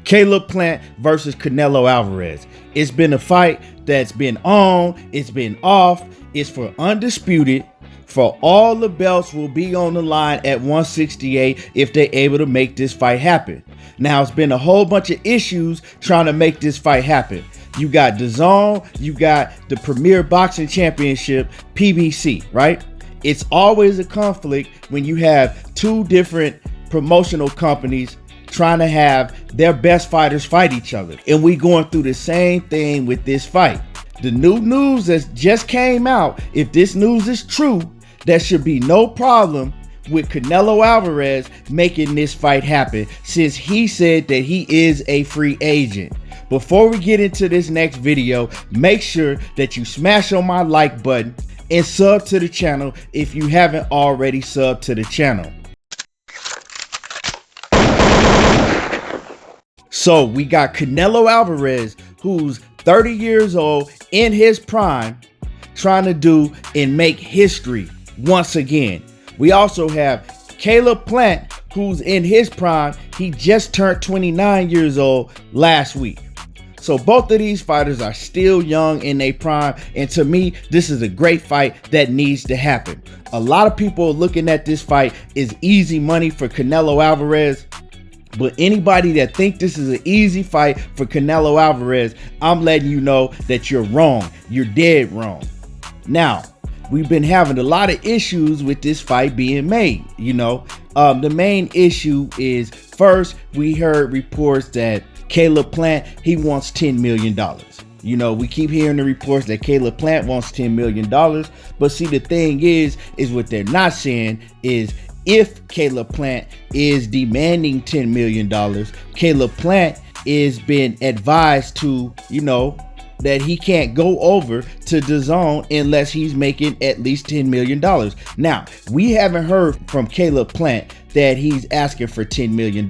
Caleb Plant versus Canelo Alvarez. It's been a fight that's been on, it's been off, it's for undisputed. For all the belts will be on the line at 168 if they're able to make this fight happen. Now, it's been a whole bunch of issues trying to make this fight happen. You got DAZN, you got the Premier Boxing Championship, PBC, right? It's always a conflict when you have two different promotional companies trying to have their best fighters fight each other. And we going through the same thing with this fight. The new news that just came out, if this news is true, there should be no problem with Canelo Alvarez making this fight happen, since he said that he is a free agent. Before we get into this next video, make sure that you smash on my like button and sub to the channel if you haven't already subbed to the channel. So we got Canelo Alvarez, who's 30 years old, in his prime, trying to do and make history once again. We also have Caleb Plant, who's in his prime. He just turned 29 years old last week. So both of these fighters are still young in their prime, and to me, this is a great fight that needs to happen. A lot of people are looking at this fight as easy money for Canelo Alvarez, but anybody that think this is an easy fight for Canelo Alvarez, I'm letting you know that you're wrong. You're dead wrong. Now, we've been having a lot of issues with this fight being made. The main issue is, first, we heard reports that Caleb Plant, he wants $10 million. We keep hearing the reports that Caleb Plant wants $10 million. But see, the thing is what they're not saying is, if Caleb Plant is demanding $10 million, Caleb Plant is being advised to, that he can't go over to DAZN unless he's making at least $10 million. Now, we haven't heard from Caleb Plant that he's asking for $10 million.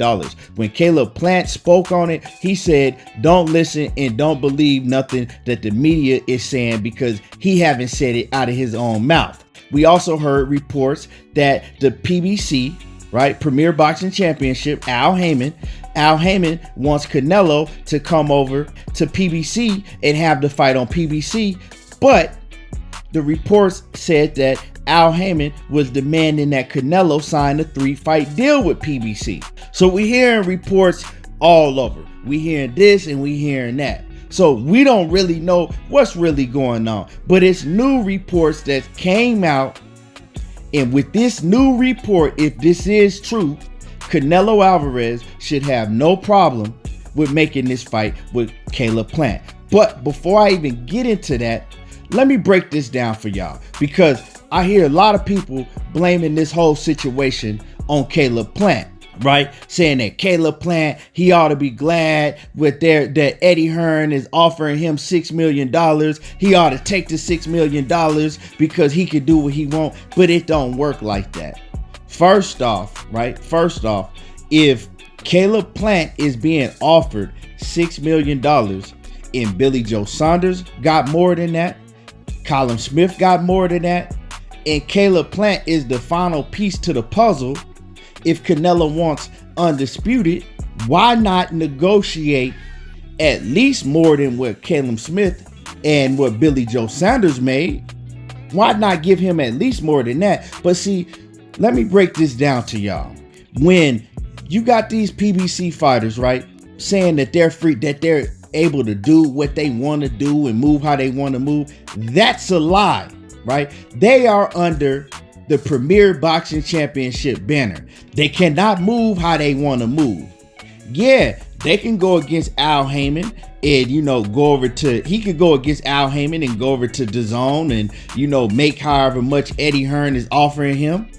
When Caleb Plant spoke on it, he said, don't listen and don't believe nothing that the media is saying, because he haven't said it out of his own mouth. We also heard reports that the PBC, right, Premier Boxing Championship, Al Haymon wants Canelo to come over to PBC and have the fight on PBC, but the reports said that Al Haymon was demanding that Canelo sign a 3-fight deal with PBC. So we're hearing reports all over. We hearing this and we hearing that. So we don't really know what's really going on, but it's new reports that came out. And with this new report, if this is true, Canelo Alvarez should have no problem with making this fight with Caleb Plant. But before I even get into that, let me break this down for y'all, because I hear a lot of people blaming this whole situation on Caleb Plant, right? Saying that Caleb Plant, he ought to be glad with that Eddie Hearn is offering him $6 million. He ought to take the $6 million because he can do what he wants, but it don't work like that. First off, if Caleb Plant is being offered $6 million and Billy Joe Saunders got more than that, Callum Smith got more than that, and Caleb Plant is the final piece to the puzzle, if Canelo wants undisputed, why not negotiate at least more than what Callum Smith and what Billy Joe Saunders made? Why not give him at least more than that? But see, let me break this down to y'all. When you got these PBC fighters, right, saying that they're free, that they're able to do what they want to do and move how they want to move, that's a lie, right? They are under the Premier Boxing Championship banner. They cannot move how they want to move. Yeah, they can go against Al Haymon and, he could go against Al Haymon and go over to DAZN and, make however much Eddie Hearn is offering him.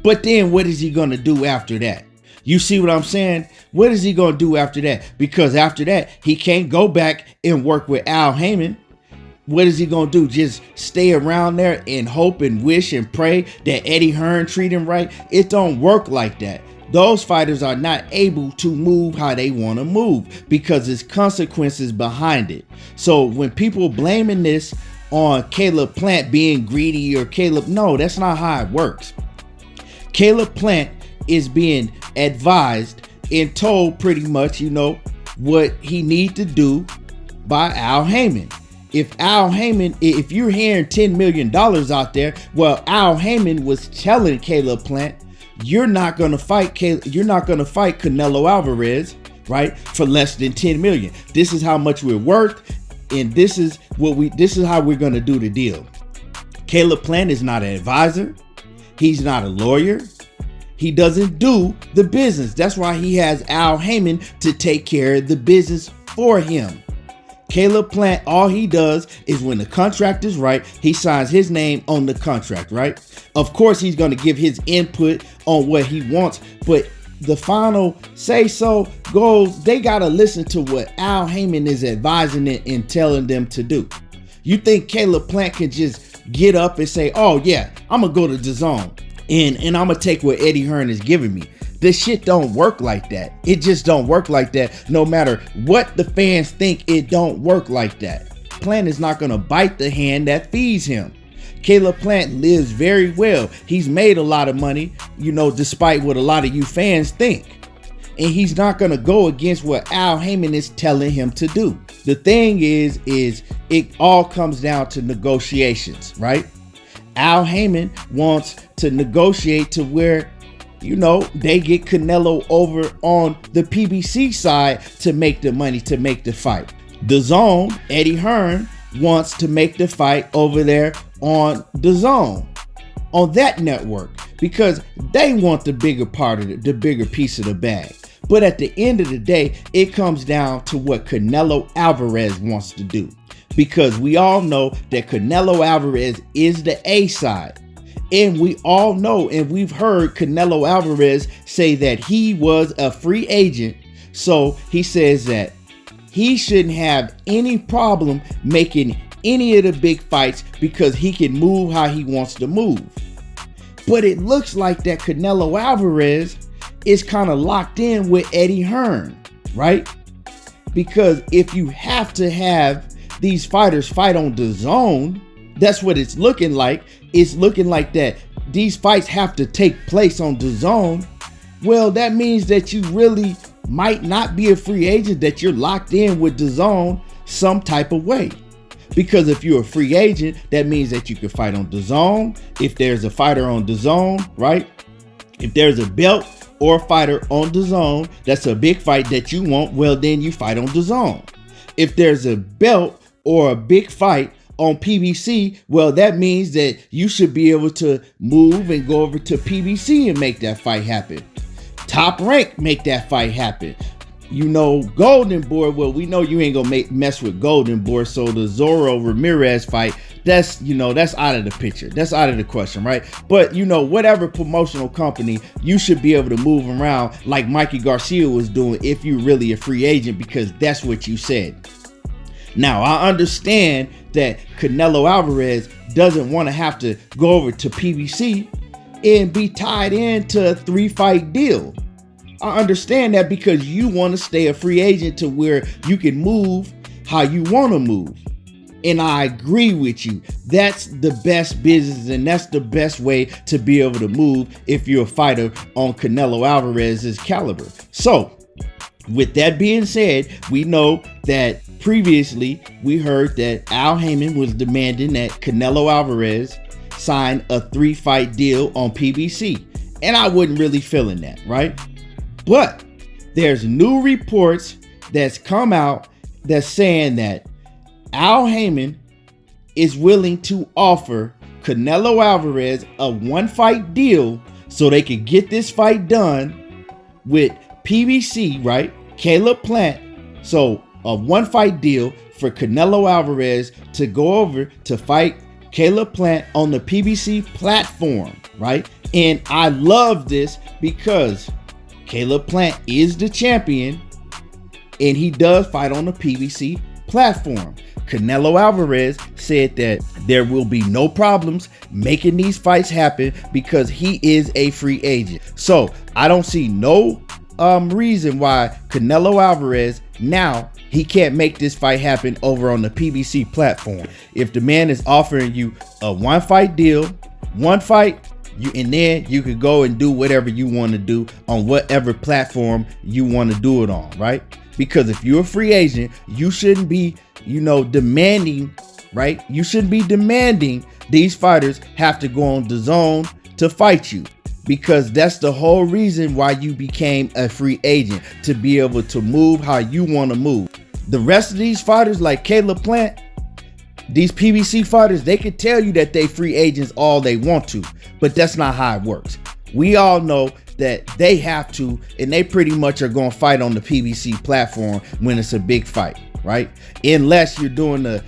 But then what is he going to do after that? You see what I'm saying? What is he going to do after that? Because after that, he can't go back and work with Al Haymon. What is he going to do? Just stay around there and hope and wish and pray that Eddie Hearn treat him right? It don't work like that. Those fighters are not able to move how they want to move because there's consequences behind it. So when people blaming this on Caleb Plant being greedy or no, that's not how it works. Caleb Plant is being advised and told pretty much, what he need to do by Al Haymon. If you're hearing $10 million out there, well, Al Haymon was telling Caleb Plant, you're not gonna fight Canelo Alvarez, right, for less than 10 million. This is how much we're worth, and this is how we're gonna do the deal. Caleb Plant is not an advisor. He's not a lawyer. He doesn't do the business. That's why he has Al Haymon to take care of the business for him. Caleb Plant, all he does is when the contract is right, he signs his name on the contract, right? Of course, he's going to give his input on what he wants, but the final say so goes, they got to listen to what Al Haymon is advising it and telling them to do. You think Caleb Plant can just get up and say, oh yeah, I'm going to go to DAZN and I'm going to take what Eddie Hearn is giving me? This shit don't work like that. It just don't work like that. No matter what the fans think, it don't work like that. Plant is not going to bite the hand that feeds him. Caleb Plant lives very well. He's made a lot of money, despite what a lot of you fans think. And he's not going to go against what Al Haymon is telling him to do. The thing is it all comes down to negotiations, right? Al Haymon wants to negotiate to where they get Canelo over on the PBC side to make the money, to make the fight. DAZN, Eddie Hearn, wants to make the fight over there on DAZN, on that network, because they want the bigger part of the bigger piece of the bag. But at the end of the day, it comes down to what Canelo Alvarez wants to do, because we all know that Canelo Alvarez is the A side. And we all know, and we've heard Canelo Alvarez say that he was a free agent. So he says that he shouldn't have any problem making any of the big fights because he can move how he wants to move. But it looks like that Canelo Alvarez is kind of locked in with Eddie Hearn, right? Because if you have to have these fighters fight on DAZN, that's what it's looking like. It's looking like that these fights have to take place on DAZN. Well, that means that you really might not be a free agent, that you're locked in with DAZN some type of way. Because if you're a free agent, that means that you can fight on DAZN. If there's a fighter on DAZN, right? If there's a belt or a fighter on DAZN, that's a big fight that you want, well, then you fight on DAZN. If there's a belt or a big fight on PBC, well, that means that you should be able to move and go over to PBC and make that fight happen. Top Rank, make that fight happen. Golden Boy, well, we know you ain't gonna mess with Golden Boy, so the Zorro Ramirez fight, that's out of the picture. That's out of the question, right? But whatever promotional company, you should be able to move around like Mikey Garcia was doing if you're really a free agent, because that's what you said. Now, I understand that Canelo Alvarez doesn't want to have to go over to PBC and be tied into a 3-fight deal. I understand that, because you want to stay a free agent to where you can move how you want to move. And I agree with you. That's the best business, and that's the best way to be able to move if you're a fighter on Canelo Alvarez's caliber. So, with that being said, we know that previously we heard that Al Haymon was demanding that Canelo Alvarez sign a 3-fight deal on PBC. And I wasn't really feeling that, right? But there's new reports that's come out that's saying that Al Haymon is willing to offer Canelo Alvarez a 1-fight deal so they could get this fight done with PBC, right? Caleb Plant. So a 1-fight deal for Canelo Alvarez to go over to fight Caleb Plant on the PBC platform, right? And I love this because Caleb Plant is the champion and he does fight on the PBC platform. Canelo Alvarez said that there will be no problems making these fights happen because he is a free agent. So I don't see no reason why Canelo Alvarez now he can't make this fight happen over on the PBC platform. If the man is offering you a 1-fight deal, 1 fight, and then you could go and do whatever you want to do on whatever platform you want to do it on, right? Because if you're a free agent, you shouldn't be, demanding, right? You shouldn't be demanding these fighters have to go on the zone to fight you. Because that's the whole reason why you became a free agent, to be able to move how you want to move. The rest of these fighters like Caleb Plant, these PBC fighters, they can tell you that they free agents all they want to, but that's not how it works. We all know that they have to, and they pretty much are going to fight on the PBC platform when it's a big fight, right? Unless you're doing a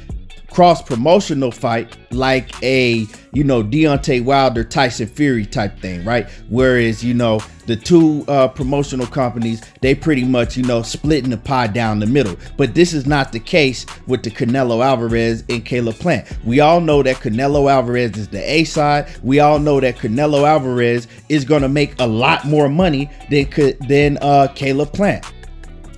cross promotional fight like a Deontay Wilder, Tyson Fury type thing, right? Whereas the two promotional companies, they pretty much splitting the pie down the middle. But this is not the case with the Canelo Alvarez and Caleb Plant. We all know that Canelo Alvarez is the A side. We all know that Canelo Alvarez is going to make a lot more money than Caleb Plant.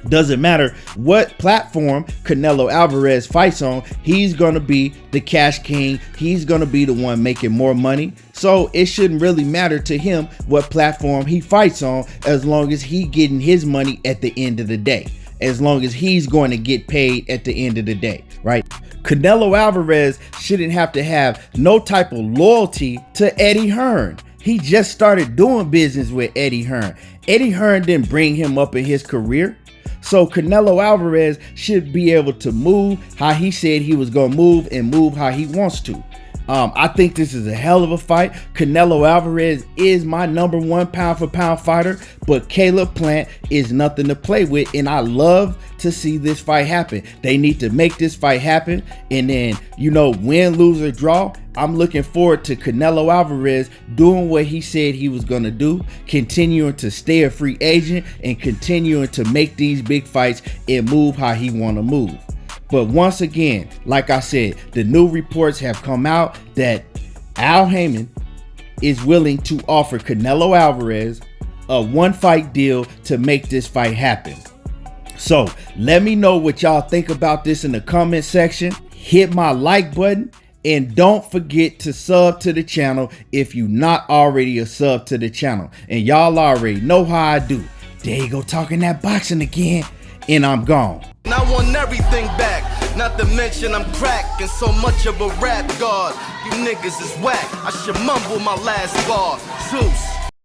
Doesn't matter what platform Canelo Alvarez fights on, he's going to be the cash king. He's going to be the one making more money. So it shouldn't really matter to him what platform he fights on, as long as he getting his money at the end of the day. As long as he's going to get paid at the end of the day, right? Canelo Alvarez shouldn't have to have no type of loyalty to Eddie Hearn. He just started doing business with Eddie Hearn. Eddie Hearn didn't bring him up in his career. So Canelo Alvarez should be able to move how he said he was going to move, and move how he wants to. I think this is a hell of a fight. Canelo Alvarez is my #1 pound for pound fighter, but Caleb Plant is nothing to play with, and I love to see this fight happen. They need to make this fight happen, and then win, lose, or draw. I'm looking forward to Canelo Alvarez doing what he said he was going to do, continuing to stay a free agent and continuing to make these big fights and move how he want to move. But once again, like I said, the new reports have come out that Al Haymon is willing to offer Canelo Alvarez a 1-fight deal to make this fight happen. So let me know what y'all think about this in the comment section. Hit my like button. And don't forget to sub to the channel if you're not already a sub to the channel. And y'all already know how I do. There you go, talking that boxing again. And I'm gone. And I want everything back. Not to mention I'm cracking so much of a rap god. You niggas is whack. I should mumble my last bar. Zeus.